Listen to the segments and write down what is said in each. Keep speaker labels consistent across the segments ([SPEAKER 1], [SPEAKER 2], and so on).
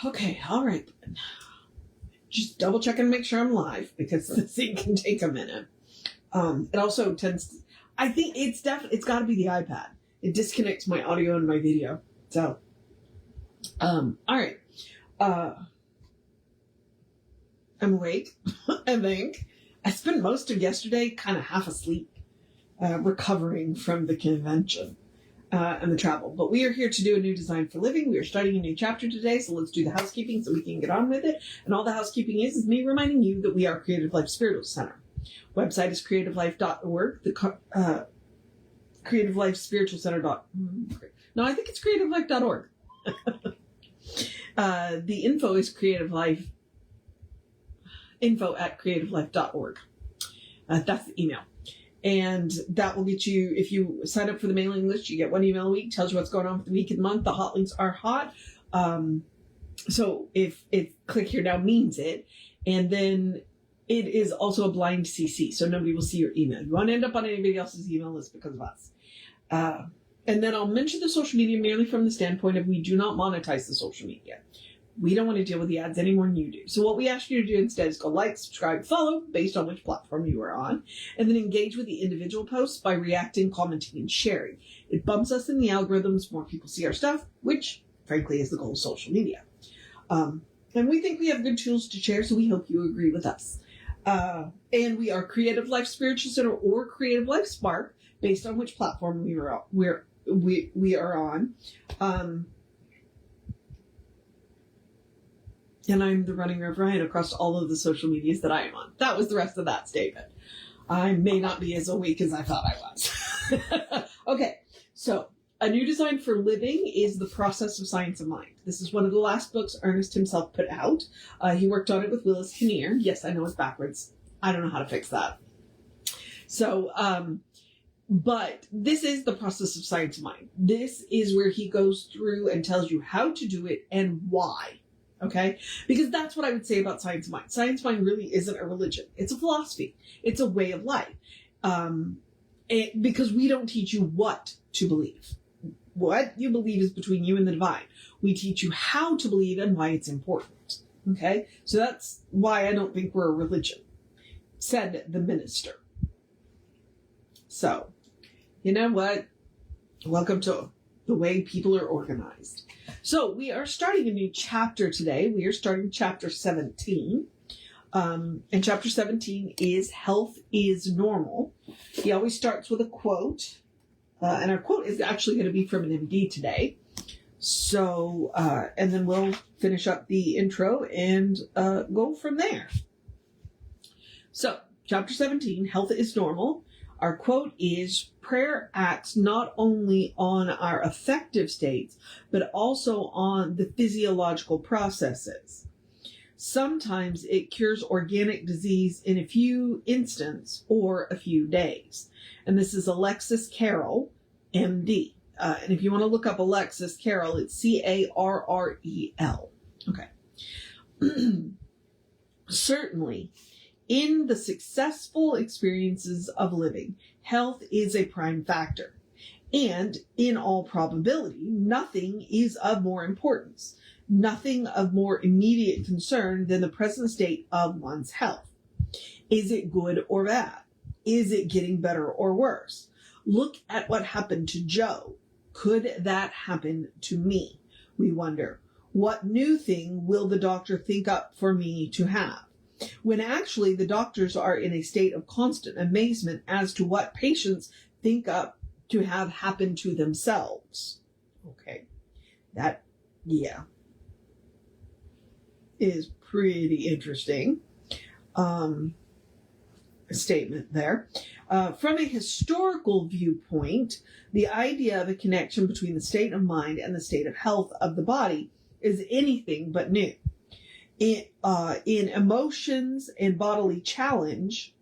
[SPEAKER 1] Okay, all right. Just double check and make sure I'm live because this thing can take a minute. It also tends to, I think it's got to be the iPad. It disconnects my audio and my video. So, all right. I'm awake, I think. I spent most of yesterday kind of half asleep, recovering from the convention and the travel. But we are here to do a new design for living. We are starting a new chapter today, so let's do the housekeeping so we can get on with it. And all the housekeeping is me reminding you that we are Creative Life Spiritual Center. Website is creativelife.org. The Creative Life Spiritual Center. No, I think it's creativelife.org. The info is info@creativelife.org. That's the email. And that will get you, if you sign up for the mailing list, you get one email a week, tells you what's going on for the week and month. The hot links are hot. So if click here now means it. And then it is also a blind CC, so nobody will see your email. You won't end up on anybody else's email list because of us. And then I'll mention the social media merely from the standpoint of we do not monetize the social media. We don't want to deal with the ads any more than you do. So what we ask you to do instead is go like, subscribe, follow, based on which platform you are on, and then engage with the individual posts by reacting, commenting, and sharing. It bumps us in the algorithms, more people see our stuff, which, frankly, is the goal of social media. And we think we have good tools to share, so we hope you agree with us. And we are Creative Life Spiritual Center or Creative Life Spark, based on which platform we are on. And I'm the running Rev Ryan across all of the social medias that I am on. That was the rest of that statement. I may not be as awake as I thought I was. Okay, so A New Design for Living is the process of science of mind. This is one of the last books Ernest himself put out. He worked on it with Willis Kinnear. Yes, I know it's backwards. I don't know how to fix that. So, but this is the process of science of mind. This is where he goes through and tells you how to do it and why. Okay? Because that's what I would say about science of mind. Science of mind really isn't a religion. It's a philosophy. It's a way of life. Because we don't teach you what to believe. What you believe is between you and the divine. We teach you how to believe and why it's important. Okay? So that's why I don't think we're a religion, said the minister. So, you know what? Welcome to the way people are organized. So we are starting a new chapter today. We are starting chapter 17. And chapter 17 is Health is Normal. He always starts with a quote. And our quote is actually going to be from an MD today. So, and then we'll finish up the intro and go from there. So, chapter 17, Health is Normal. Our quote is, prayer acts not only on our affective states, but also on the physiological processes. Sometimes it cures organic disease in a few instants or a few days. And this is Alexis Carrel, MD. And if you want to look up Alexis Carrel, it's Carrel. Okay. Certainly, in the successful experiences of living, health is a prime factor. And in all probability, nothing is of more importance, nothing of more immediate concern than the present state of one's health. Is it good or bad? Is it getting better or worse? Look at what happened to Joe. Could that happen to me? We wonder. What new thing will the doctor think up for me to have? When actually the doctors are in a state of constant amazement as to what patients think up to have happened to themselves. Okay. That, yeah, is pretty interesting. Statement there. From a historical viewpoint, the idea of a connection between the state of mind and the state of health of the body is anything but new. In emotions and bodily challenge,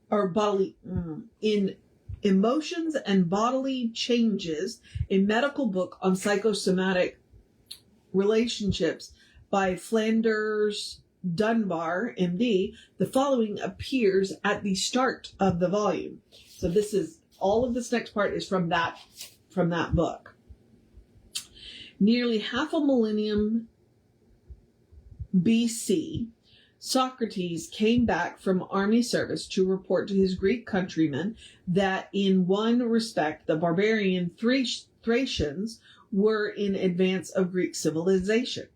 [SPEAKER 1] in Emotions and Bodily Changes, a medical book on psychosomatic relationships by Flanders Dunbar, MD, the following appears at the start of the volume. So this is, all of this next part is from that book. Nearly half a millennium BC, Socrates came back from army service to report to his Greek countrymen that in one respect the barbarian Thracians were in advance of Greek civilization.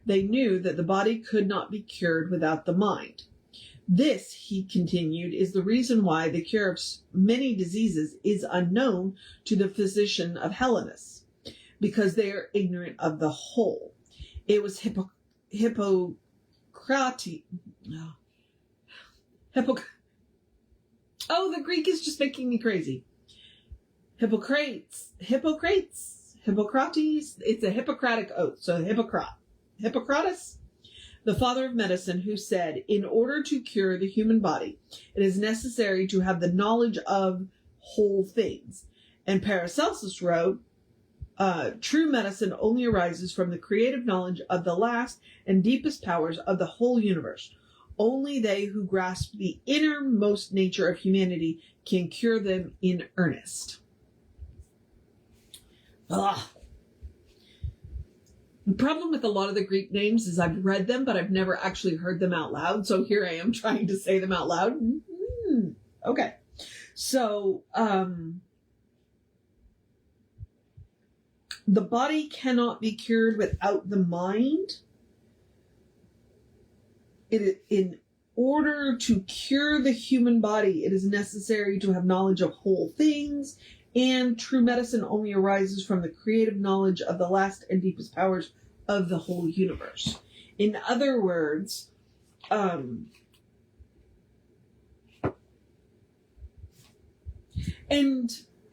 [SPEAKER 1] They knew that the body could not be cured without the mind. This, he continued, is the reason why the cure of many diseases is unknown to the physician of Hellenes, because they are ignorant of the whole. It was Hippocrates. Oh, the Greek is just making me crazy. Hippocrates. It's a Hippocratic oath. So Hippocrates, the father of medicine, who said, in order to cure the human body, it is necessary to have the knowledge of whole things. And Paracelsus wrote, true medicine only arises from the creative knowledge of the last and deepest powers of the whole universe. Only they who grasp the innermost nature of humanity can cure them in earnest. Ugh. The problem with a lot of the Greek names is I've read them, but I've never actually heard them out loud. So here I am trying to say them out loud. Okay. So, the body cannot be cured without the mind. In order to cure the human body, it is necessary to have knowledge of whole things, and true medicine only arises from the creative knowledge of the last and deepest powers of the whole universe. In other words, and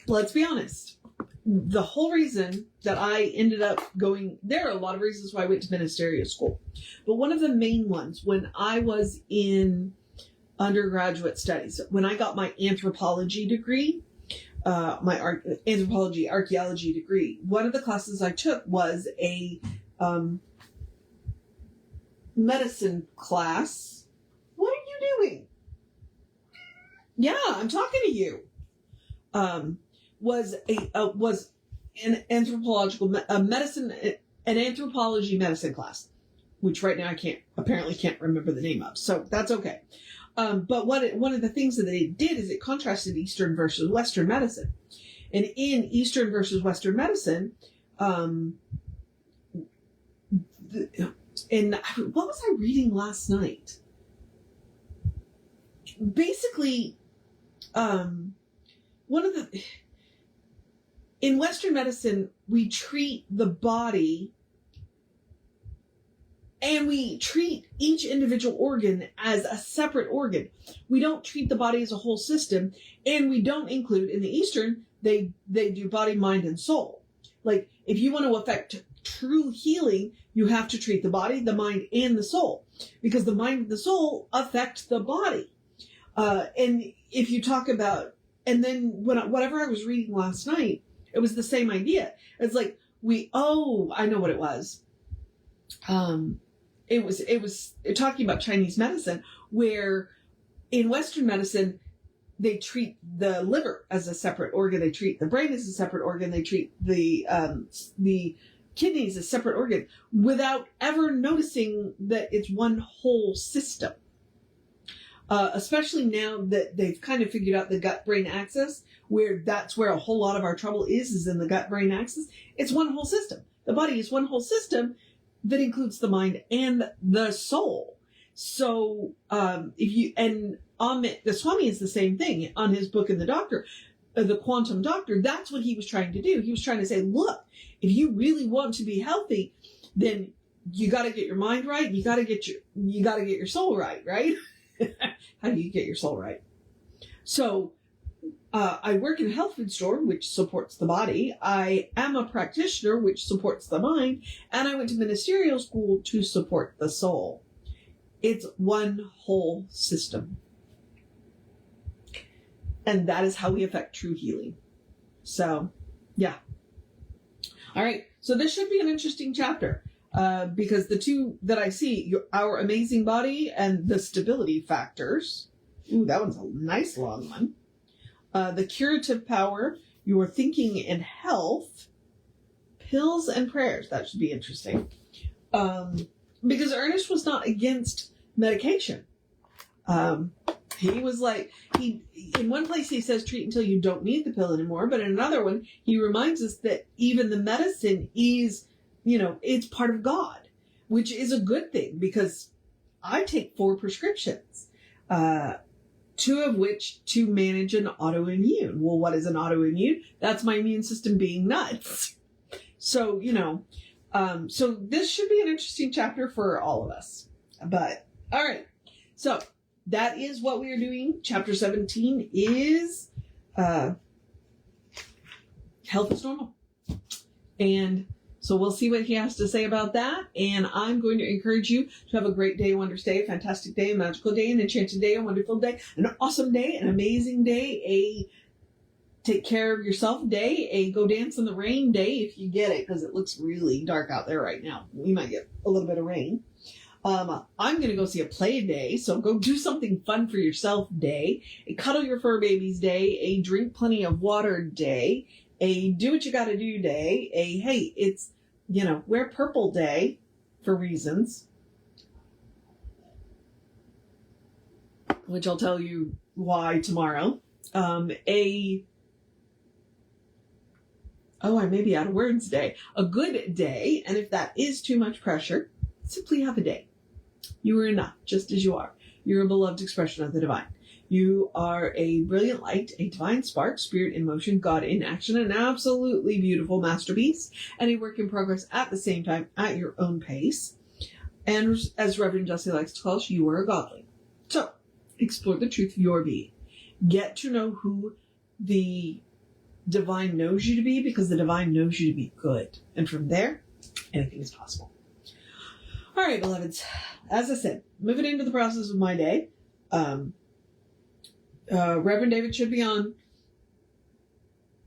[SPEAKER 1] let's be honest, the whole reason that I ended up going, there are a lot of reasons why I went to ministerial school, but one of the main ones, when I was in undergraduate studies, when I got my anthropology degree, anthropology archaeology degree, one of the classes I took was a medicine class. What are you doing? Yeah, I'm talking to you. Was an anthropological medicine, an anthropology medicine class, which right now I apparently can't remember the name of, so that's okay. But one of the things that they did is it contrasted Eastern versus Western medicine, and in Eastern versus Western medicine, and what was I reading last night? Basically, in Western medicine, we treat the body and we treat each individual organ as a separate organ. We don't treat the body as a whole system, and we don't include, in the Eastern, they do body, mind, and soul. Like, if you want to affect true healing, you have to treat the body, the mind, and the soul, because the mind and the soul affect the body. And if you talk about, and then whatever I was reading last night, it was the same idea. It's like I know what it was. It was talking about Chinese medicine, where in Western medicine, they treat the liver as a separate organ. They treat the brain as a separate organ. They treat the kidneys as a separate organ without ever noticing that it's one whole system. Especially now that they've kind of figured out the gut-brain axis, where that's where a whole lot of our trouble is in the gut-brain axis. It's one whole system. The body is one whole system that includes the mind and the soul. So, the Swami is the same thing on his book in The Quantum Doctor. That's what he was trying to do. He was trying to say, look, if you really want to be healthy, then you got to get your mind right. You got to get your soul right, right? How do you get your soul right? So, I work in a health food store, which supports the body. I am a practitioner, which supports the mind. And I went to ministerial school to support the soul. It's one whole system. And that is how we affect true healing. So, yeah. All right. So this should be an interesting chapter. Because the two that I see, our amazing body and the stability factors. Ooh, that one's a nice long one. The curative power, your thinking and health, pills and prayers. That should be interesting. because Ernest was not against medication. He was like, in one place he says treat until you don't need the pill anymore, but in another one he reminds us that even the medicine is, it's part of God, which is a good thing, because I take 4 prescriptions, 2 of which to manage an autoimmune. Well, what is an autoimmune? That's my immune system being nuts. So, so this should be an interesting chapter for all of us. But, all right. So, that is what we are doing. Chapter 17 is health is normal. And so we'll see what he has to say about that. And I'm going to encourage you to have a great day, a wondrous day, a fantastic day, a magical day, an enchanted day, a wonderful day, an awesome day, an amazing day, a take care of yourself day, a go dance in the rain day if you get it, because it looks really dark out there right now. We might get a little bit of rain. I'm going to go see a play day, so go do something fun for yourself day, a cuddle your fur babies day, a drink plenty of water day, a do what you got to do day, a hey, it's, wear purple day for reasons, which I'll tell you why tomorrow, I may be out of words day, a good day, and if that is too much pressure, simply have a day. You are enough, just as you are. You're a beloved expression of the divine. You are a brilliant light, a divine spark, spirit in motion, God in action, an absolutely beautiful masterpiece, and a work in progress at the same time at your own pace. And as Reverend Jesse likes to call us, you are godly. So, explore the truth of your being. Get to know who the divine knows you to be, because the divine knows you to be good. And from there, anything is possible. All right, beloveds. As I said, moving into the process of my day, Reverend David should be on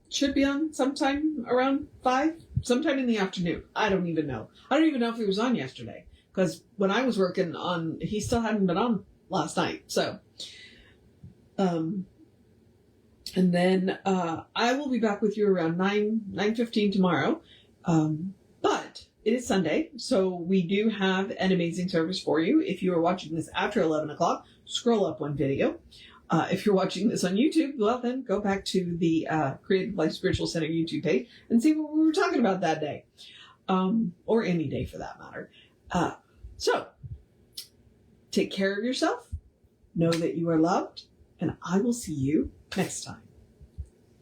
[SPEAKER 1] sometime around 5, sometime in the afternoon. I don't even know. I don't even know if he was on yesterday, because when I was working on, he still hadn't been on last night. So, and then I will be back with you around 9:15 tomorrow. But it is Sunday, so we do have an amazing service for you. If you are watching this after 11 o'clock, scroll up one video. If you're watching this on YouTube, well, then go back to the Creative Life Spiritual Center YouTube page and see what we were talking about that day, or any day for that matter. So, take care of yourself, know that you are loved, and I will see you next time.